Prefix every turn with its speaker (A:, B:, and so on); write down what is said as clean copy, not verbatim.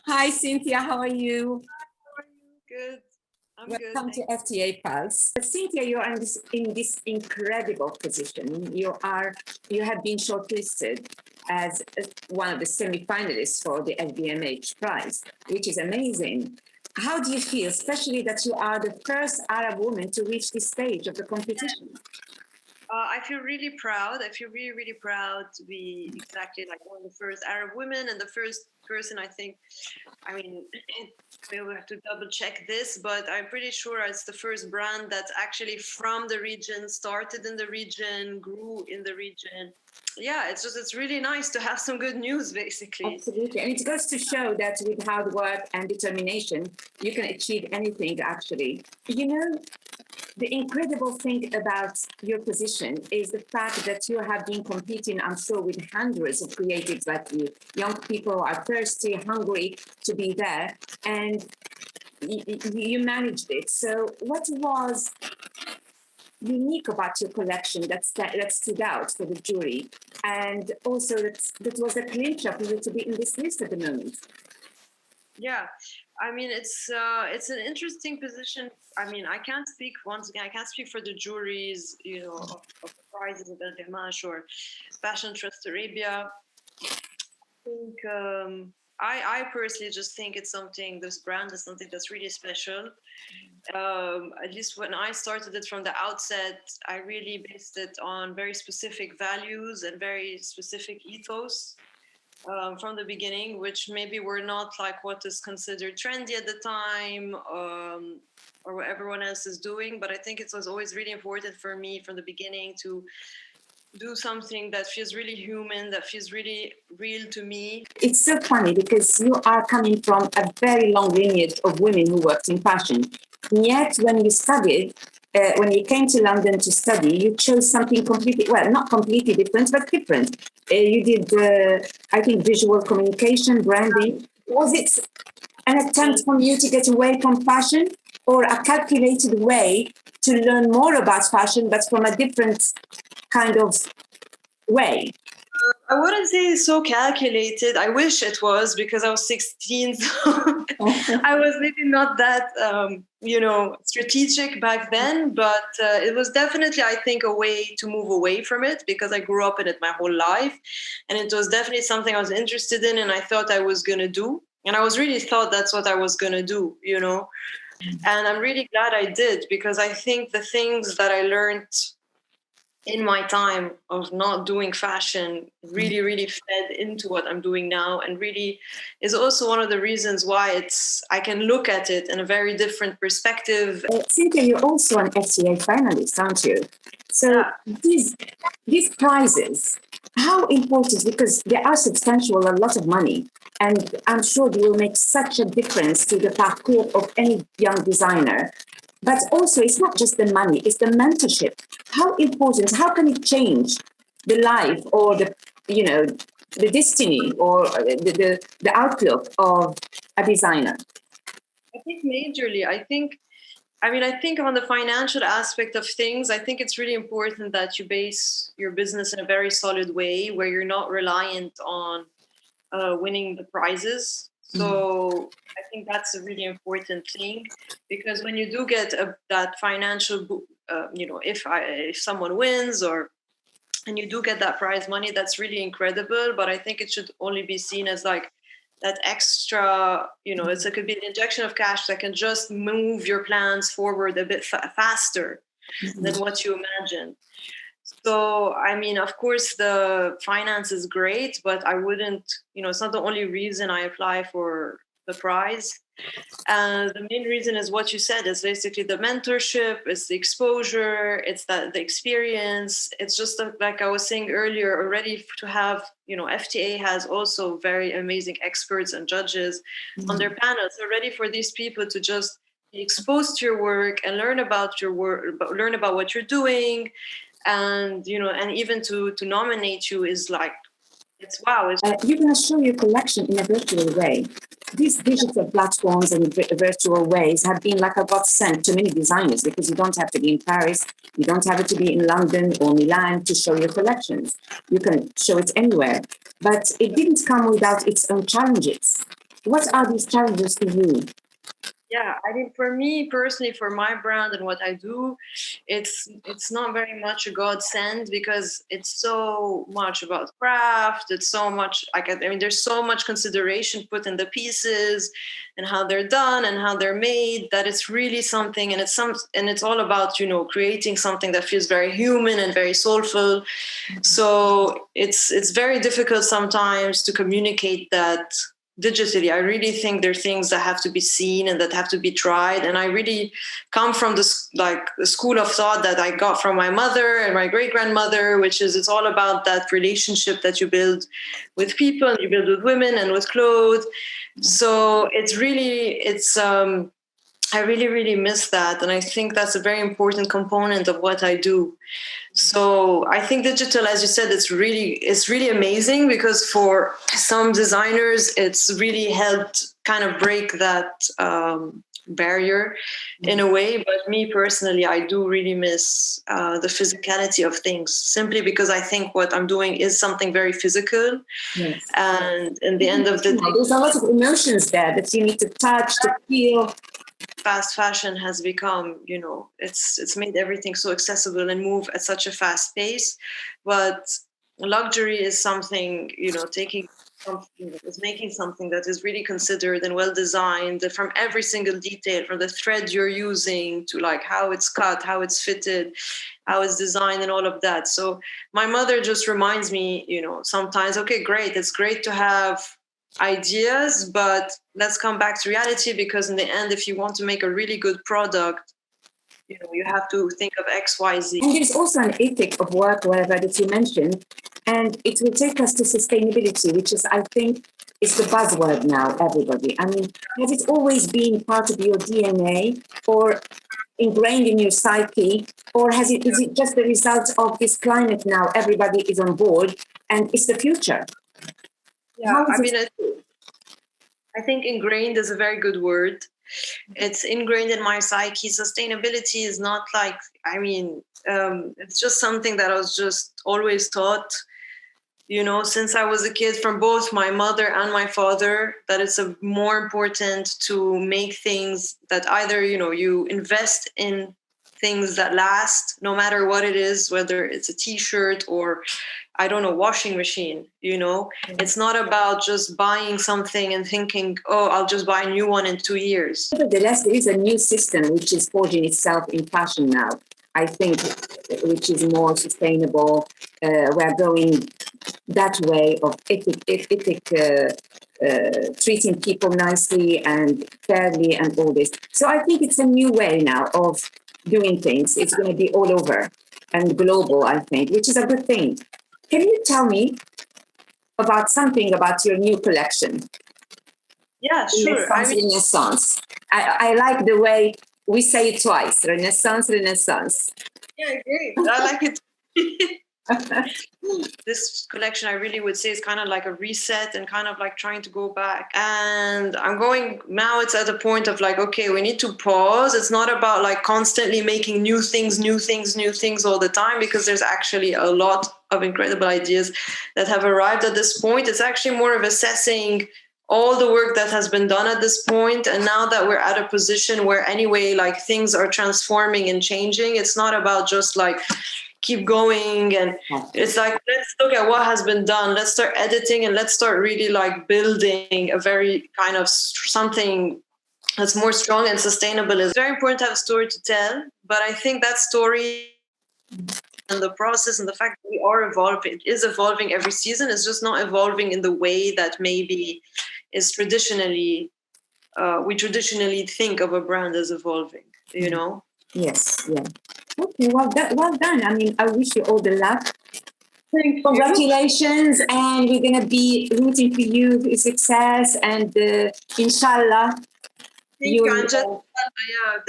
A: Hi, Cynthia. How are you?
B: How are you? Good. I'm good.
A: Welcome to FTA Pulse. Cynthia, you're in this incredible position. You have been shortlisted as one of the semi-finalists for the LVMH Prize, which is amazing. How do you feel, especially that you are the first Arab woman to reach this stage of the competition?
B: I feel really proud. I feel really, really proud to be exactly like one of the first Arab women and the first person, I think. I mean, maybe we have to double check this, but I'm pretty sure it's the first brand that's actually from the region, started in the region, grew in the region. Yeah, it's really nice to have some good news, basically.
A: Absolutely. And it goes to show that with hard work and determination, you can achieve anything, actually. You know, the incredible thing about your position is the fact that you have been competing, I'm sure, with hundreds of creatives like you. Young people are thirsty, hungry to be there, and you managed it. So, what was unique about your collection that stood out for the jury, and also that was a clincher for you to be in this list at the moment?
B: Yeah, I mean it's an interesting position. I mean, I can't speak once again. I can't speak for the juries, of the prizes of LVMH or Fashion Trust Arabia. I think I personally just think it's something. This brand is something that's really special. At least when I started it from the outset, I really based it on very specific values and very specific ethos from the beginning, which maybe were not like what is considered trendy at the time, or what everyone else is doing. But I think it was always really important for me from the beginning to do something that feels really human, that feels really real to me.
A: It's so funny because you are coming from a very long lineage of women who worked in fashion. And yet, when you studied, when you came to London to study, you chose something completely, well, not completely different, but different. You did, I think, visual communication, branding. Was it an attempt from you to get away from fashion, or a calculated way to learn more about fashion, but from a different kind of way?
B: I wouldn't say it's so calculated. I wish it was, because I was 16, so I was maybe not that, strategic back then. But it was definitely, I think, a way to move away from it, because I grew up in it my whole life, and it was definitely something I was interested in, and I thought I was gonna do, and I was really thought that's what I was gonna do. And I'm really glad I did, because I think the things that I learned in my time of not doing fashion really, really fed into what I'm doing now, and really is also one of the reasons why I can look at it in a very different perspective.
A: Cynthia, you're also an FTA finalist, aren't you? So
B: Yeah.
A: these prizes, how important? Because they are substantial, a lot of money, and I'm sure they will make such a difference to the parcours of any young designer. But also, it's not just the money; it's the mentorship. How important? How can it change the life or the destiny or the outlook of a designer?
B: I think majorly, I think on the financial aspect of things, I think it's really important that you base your business in a very solid way, where you're not reliant on winning the prizes. So I think that's a really important thing, because when you do get that financial, if someone wins, or and you do get that prize money, that's really incredible. But I think it should only be seen as like that extra, it could be an injection of cash that can just move your plans forward a bit faster than what you imagine. So, I mean, of course, the finance is great, but I wouldn't, it's not the only reason I apply for the prize. The main reason is what you said. It's basically the mentorship, it's the exposure, it's the experience. It's just like I was saying earlier already, to have, FTA has also very amazing experts and judges on their panels. So ready for these people to just be exposed to your work and learn about your work, learn about what you're doing, and and even to nominate you is like, it's wow.
A: You're going to show your collection in a virtual way. These digital platforms and virtual ways have been like a godsend to many designers, because you don't have to be in Paris, you don't have to be in London or Milan to show your collections. You can show it anywhere. But it didn't come without its own challenges. What are these challenges to you?
B: Yeah, I mean, for me personally, for my brand and what I do, it's not very much a godsend because it's so much about craft. It's so much like I mean, there's so much consideration put in the pieces and how they're done and how they're made that it's really something, and it's all about creating something that feels very human and very soulful. So it's very difficult sometimes to communicate that digitally. I really think there are things that have to be seen and that have to be tried. And I really come from this the school of thought that I got from my mother and my great grandmother, which is it's all about that relationship that you build with people, and you build with women and with clothes. So I really, really miss that. And I think that's a very important component of what I do. So I think digital, as you said, it's really amazing because for some designers, it's really helped kind of break that barrier in a way. But me personally, I do really miss the physicality of things, simply because I think what I'm doing is something very physical.
A: Yes.
B: And in the end of the day,
A: there's a lot of emotions there that you need to touch, to feel.
B: Fast fashion has become, it's made everything so accessible and move at such a fast pace. But luxury is something, taking something, is making something that is really considered and well designed from every single detail, from the thread you're using to like how it's cut, how it's fitted, how it's designed, and all of that. So my mother just reminds me, sometimes, okay, great, it's great to have ideas, but let's come back to reality, because in the end, if you want to make a really good product, you have to think of XYZ.
A: And there's also an ethic of work, whatever that you mentioned, and it will take us to sustainability, which is, I think, is the buzzword now, everybody. I mean, has it always been part of your DNA or ingrained in your psyche, or is it just the result of this climate now? Everybody is on board and it's the future.
B: Yeah, I think ingrained is a very good word. It's ingrained in my psyche. Sustainability is not like, it's just something that I was just always taught, since I was a kid, from both my mother and my father, that it's more important to make things that either, you invest in things that last, no matter what it is, whether it's a t-shirt or washing machine, It's not about just buying something and thinking, oh, I'll just buy a new one in 2 years.
A: Nevertheless, there is a new system which is forging itself in fashion now, I think, which is more sustainable. We're going that way of treating people nicely and fairly and all this. So I think it's a new way now of doing things. It's going to be all over and global, I think, which is a good thing. Can you tell me about something about your new collection?
B: Yeah, sure.
A: Renaissance. I like the way we say it twice. Renaissance.
B: Yeah, great. I like it. This collection, I really would say, is kind of like a reset and kind of like trying to go back. And now it's at a point of like, okay, we need to pause. It's not about like constantly making new things all the time, because there's actually a lot of incredible ideas that have arrived at this point. It's actually more of assessing all the work that has been done at this point. And now that we're at a position where anyway, like things are transforming and changing, it's not about just like keep going. And it's like, let's look at what has been done. Let's start editing and let's start really like building a very kind of something that's more strong and sustainable. It's very important to have a story to tell, but I think that story and the process and the fact that we are evolving, it is evolving every season. It's just not evolving in the way that maybe is traditionally, we traditionally think of a brand as evolving,
A: Yes, yeah. Okay, well done. I mean, I wish you all the luck. Congratulations, and we're going to be rooting for you for success, and inshallah.
B: Thank you, Anja.